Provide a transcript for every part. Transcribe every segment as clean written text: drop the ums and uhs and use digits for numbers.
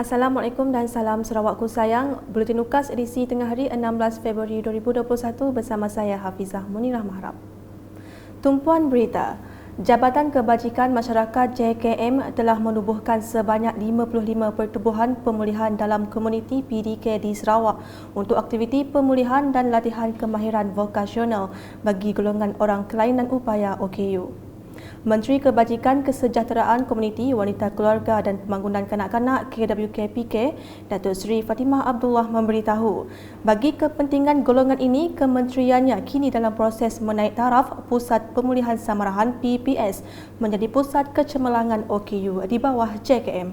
Assalamualaikum dan salam Sarawakku sayang. Buletin UKAS edisi tengah hari 16 Februari 2021 bersama saya Hafizah Munirah Maharap. Tumpuan berita. Jabatan Kebajikan Masyarakat JKM telah menubuhkan sebanyak 55 pertubuhan pemulihan dalam komuniti PDK di Sarawak untuk aktiviti pemulihan dan latihan kemahiran vokasional bagi golongan orang kelainan upaya OKU. Menteri Kebajikan Kesejahteraan Komuniti, Wanita Keluarga dan Pembangunan Kanak-kanak KWKPK, Datuk Seri Fatimah Abdullah memberitahu, bagi kepentingan golongan ini, kementeriannya kini dalam proses menaik taraf Pusat Pemulihan Samarahan PPS menjadi Pusat Kecemerlangan OKU di bawah JKM.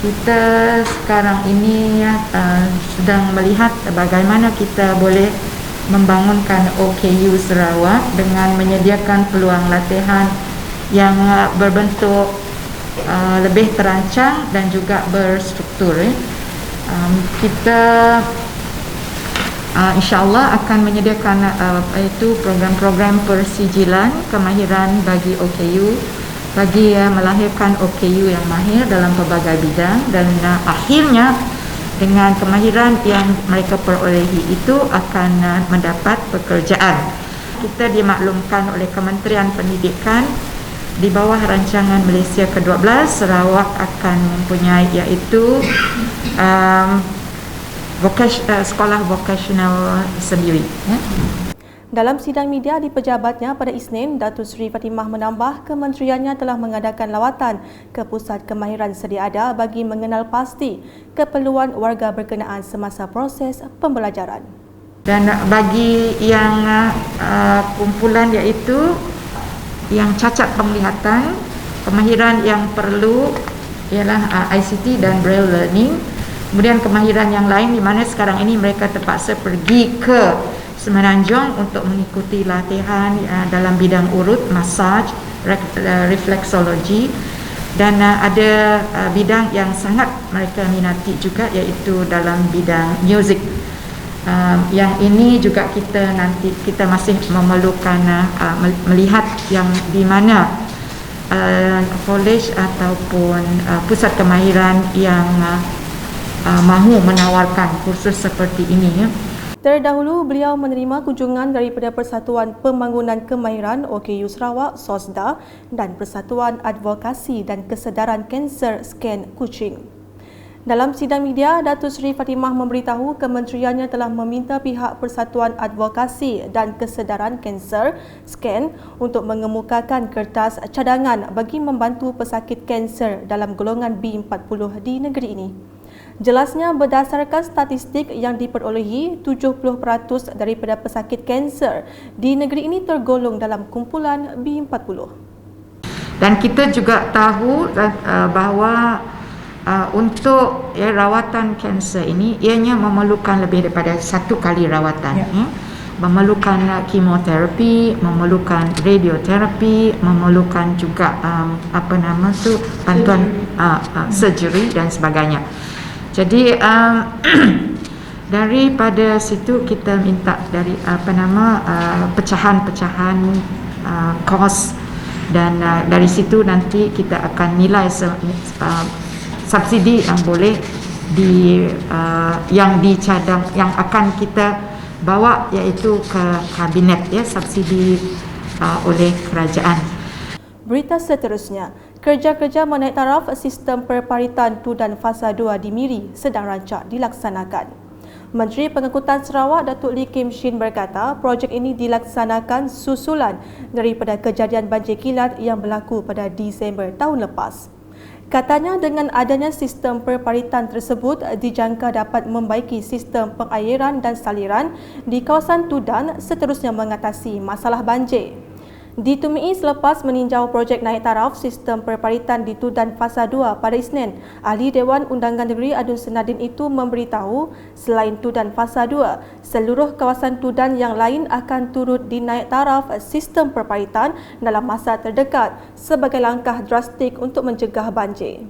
Kita sekarang ini sedang melihat bagaimana kita boleh membangunkan OKU Sarawak dengan menyediakan peluang latihan yang berbentuk lebih terancang dan juga berstruktur. Kita insyaAllah akan menyediakan itu program-program persijilan kemahiran bagi OKU, bagi melahirkan OKU yang mahir dalam pelbagai bidang, dan akhirnya dengan kemahiran yang mereka perolehi itu akan mendapat pekerjaan. Kita dimaklumkan oleh Kementerian Pendidikan di bawah rancangan Malaysia ke-12, Sarawak akan mempunyai iaitu sekolah vokasional sendiri. Dalam sidang media di pejabatnya pada Isnin, Datuk Seri Fatimah menambah kementeriannya telah mengadakan lawatan ke pusat kemahiran sedia ada bagi mengenal pasti keperluan warga berkenaan semasa proses pembelajaran. Dan bagi yang kumpulan iaitu yang cacat penglihatan, kemahiran yang perlu ialah ICT dan Braille Learning. Kemudian kemahiran yang lain di mana sekarang ini mereka terpaksa pergi ke Semenanjung untuk mengikuti latihan dalam bidang urut, massage, reflexology, dan ada bidang yang sangat mereka minati juga iaitu dalam bidang music. Yang ini juga kita masih memerlukan melihat yang di mana college ataupun pusat kemahiran yang mahu menawarkan kursus seperti ini. Terdahulu, beliau menerima kunjungan daripada Persatuan Pembangunan Kemahiran OKU Sarawak (SOSDA) dan Persatuan Advokasi dan Kesedaran Kanser SCAN Kuching. Dalam sidang media, Datuk Seri Fatimah memberitahu kementeriannya telah meminta pihak Persatuan Advokasi dan Kesedaran Kanser SCAN untuk mengemukakan kertas cadangan bagi membantu pesakit kanser dalam golongan B40 di negeri ini. Jelasnya, berdasarkan statistik yang diperolehi, 70% daripada pesakit kanser di negeri ini tergolong dalam kumpulan B40. Dan kita juga tahu bahawa untuk rawatan kanser ini, ianya memerlukan lebih daripada satu kali rawatan. Memerlukan kemoterapi, memerlukan radioterapi, memerlukan juga bantuan surgery dan sebagainya. Jadi daripada situ kita minta dari pecahan-pecahan kos, dan dari situ nanti kita akan nilai subsidi yang boleh yang dicadang, yang akan kita bawa iaitu ke kabinet subsidi oleh kerajaan. Berita seterusnya, kerja-kerja menaik taraf sistem perparitan Tudan Fasa 2 di Miri sedang rancak dilaksanakan. Menteri Pengangkutan Sarawak Datuk Lee Kim Shin berkata, projek ini dilaksanakan susulan daripada kejadian banjir kilat yang berlaku pada Disember tahun lepas. Katanya dengan adanya sistem perparitan tersebut dijangka dapat membaiki sistem pengairan dan saliran di kawasan Tudan, seterusnya mengatasi masalah banjir. Ditemui selepas meninjau projek naik taraf sistem perparitan di Tudan Fasa 2 pada Isnin, Ahli Dewan Undangan Negeri Adun Senadin itu memberitahu selain Tudan Fasa 2, seluruh kawasan Tudan yang lain akan turut dinaik taraf sistem perparitan dalam masa terdekat sebagai langkah drastik untuk mencegah banjir.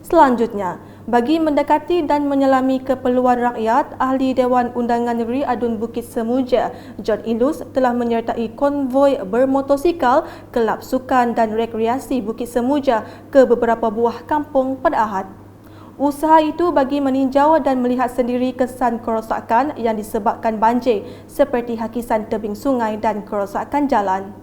Selanjutnya, Bagi mendekati dan menyelami keperluan rakyat, Ahli Dewan Undangan Negeri Adun Bukit Semuja, John Ilus telah menyertai konvoi bermotosikal Kelab Sukan dan Rekreasi Bukit Semuja ke beberapa buah kampung pada Ahad. Usaha itu bagi meninjau dan melihat sendiri kesan kerosakan yang disebabkan banjir seperti hakisan tebing sungai dan kerosakan jalan.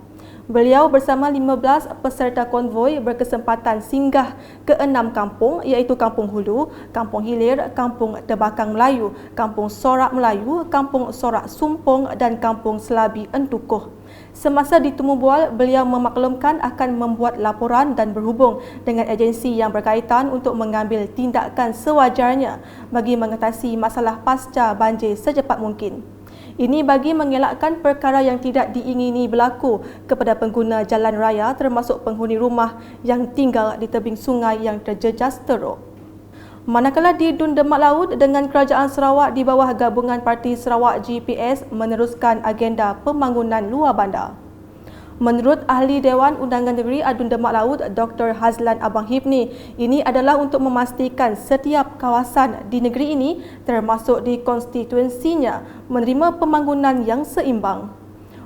Beliau bersama 15 peserta konvoi berkesempatan singgah ke 6 kampung iaitu Kampung Hulu, Kampung Hilir, Kampung Tebakang Melayu, Kampung Sorak Melayu, Kampung Sorak Sumpong dan Kampung Selabi Entukuh. Semasa ditemu bual, beliau memaklumkan akan membuat laporan dan berhubung dengan agensi yang berkaitan untuk mengambil tindakan sewajarnya bagi mengatasi masalah pasca banjir secepat mungkin. Ini bagi mengelakkan perkara yang tidak diingini berlaku kepada pengguna jalan raya termasuk penghuni rumah yang tinggal di tebing sungai yang terjejas teruk. Manakala di Dun Demak Laut dengan Kerajaan Sarawak di bawah gabungan Parti Sarawak GPS meneruskan agenda pembangunan luar bandar. Menurut Ahli Dewan Undangan Negeri Adun Demak Laut, Dr. Hazlan Abang Hibni, ini adalah untuk memastikan setiap kawasan di negeri ini termasuk di konstituensinya menerima pembangunan yang seimbang.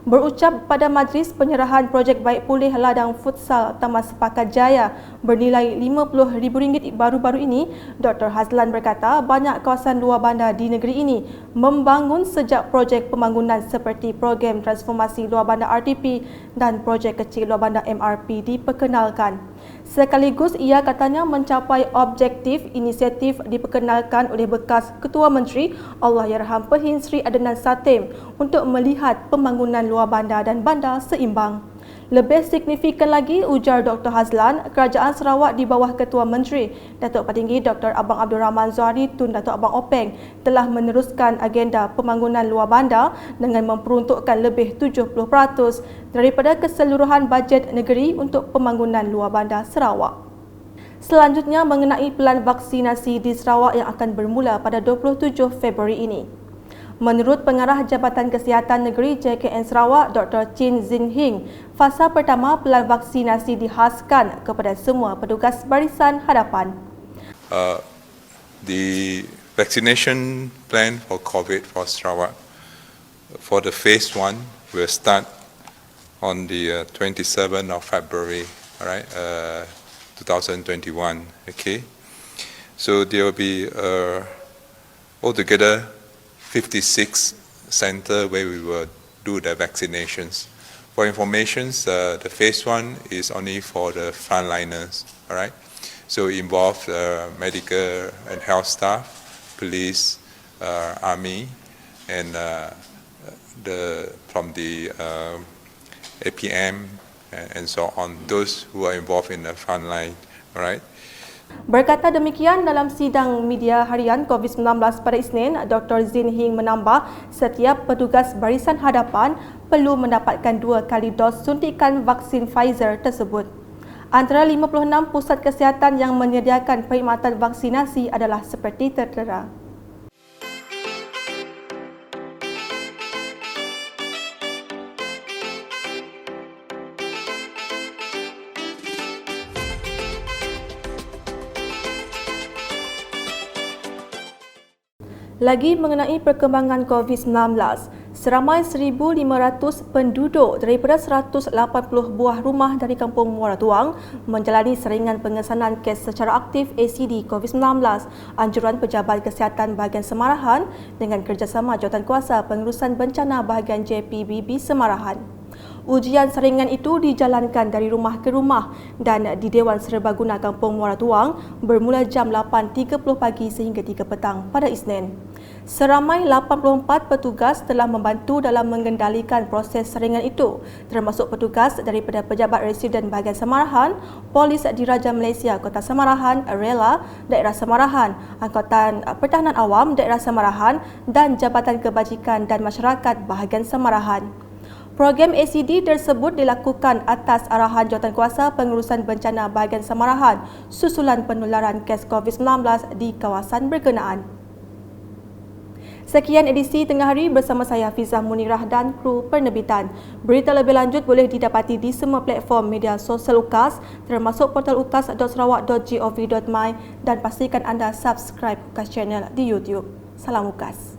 Berucap pada majlis penyerahan projek baik pulih ladang futsal Taman Sepakat Jaya bernilai RM50,000 baru-baru ini, Dr. Hazlan berkata banyak kawasan luar bandar di negeri ini membangun sejak projek pembangunan seperti program transformasi luar bandar RTP dan projek kecil luar bandar MRP diperkenalkan. Sekaligus ia katanya mencapai objektif inisiatif diperkenalkan oleh bekas Ketua Menteri Allahyarham Perhin Sri Adnan Satem untuk melihat pembangunan luar bandar dan bandar seimbang. Lebih signifikan lagi, ujar Dr. Hazlan, Kerajaan Sarawak di bawah Ketua Menteri Datuk Petinggi Dr. Abang Abdul Rahman Zuhari Tun Datuk Abang Openg telah meneruskan agenda pembangunan luar bandar dengan memperuntukkan lebih 70% daripada keseluruhan bajet negeri untuk pembangunan luar bandar Sarawak. Selanjutnya mengenai pelan vaksinasi di Sarawak yang akan bermula pada 27 Februari ini. Menurut Pengarah Jabatan Kesihatan Negeri JKN Sarawak, Dr. Chin Zin Hing, fasa pertama pelan vaksinasi dihaskan kepada semua petugas barisan hadapan. The vaccination plan for COVID for Sarawak for the phase 1 will start on the 27th of February, right, 2021. Okay, so there will be altogether 56 centers where we will do the vaccinations. For information, the phase 1 is only for the frontliners, all right? So it involves medical and health staff, police, army, and from the APM and so on, those who are involved in the frontline, all right? Berkata demikian dalam sidang media harian COVID-19 pada Isnin, Dr. Zin Hing menambah setiap petugas barisan hadapan perlu mendapatkan 2 kali dos suntikan vaksin Pfizer tersebut. Antara 56 pusat kesihatan yang menyediakan perkhidmatan vaksinasi adalah seperti tertera. Lagi mengenai perkembangan COVID-19, seramai 1,500 penduduk daripada 180 buah rumah dari Kampung Muara Tuang menjalani seringan pengesanan kes secara aktif ACD COVID-19, anjuran Pejabat Kesihatan Bahagian Semarahan dengan kerjasama Jawatankuasa Pengurusan Bencana Bahagian JPBB Semarahan. Ujian saringan itu dijalankan dari rumah ke rumah dan di Dewan Serbaguna Kampung Muara Tuang bermula jam 8.30 pagi sehingga 3 petang pada Isnin. Seramai 84 petugas telah membantu dalam mengendalikan proses saringan itu, termasuk petugas daripada Pejabat Residen Bahagian Semarahan, Polis Diraja Malaysia Kota Semarahan, RELA Daerah Semarahan, Angkatan Pertahanan Awam Daerah Semarahan dan Jabatan Kebajikan dan Masyarakat Bahagian Semarahan. Program ACD tersebut dilakukan atas arahan Jawatankuasa Pengurusan Bencana Bahagian Semarahan susulan penularan kes COVID-19 di kawasan berkenaan. Sekian edisi Tengah Hari bersama saya Hafizah Munirah dan kru penerbitan. Berita lebih lanjut boleh didapati di semua platform media sosial UKAS termasuk portal ukas.sarawak.gov.my dan pastikan anda subscribe UKAS Channel di YouTube. Salam UKAS.